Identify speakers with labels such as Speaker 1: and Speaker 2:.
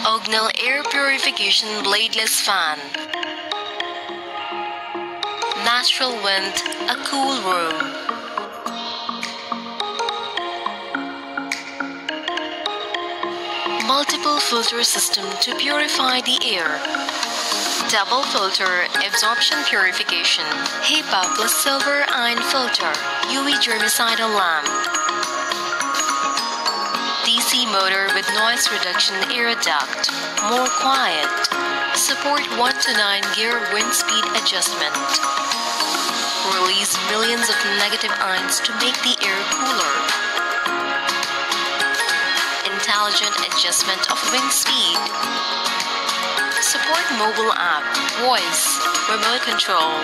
Speaker 1: OGNAL Air Purification Bladeless Fan. Natural wind, a cool room. Multiple filter system to purify the air. Double filter absorption purification. HEPA plus silver ion filter. UV germicidal lamp. DC motor with noise reduction air duct. More quiet. Support 1 to 9 gear wind speed adjustment. Release millions of negative ions to make the air cooler. Intelligent adjustment of wind speed. Support mobile app, voice, remote control.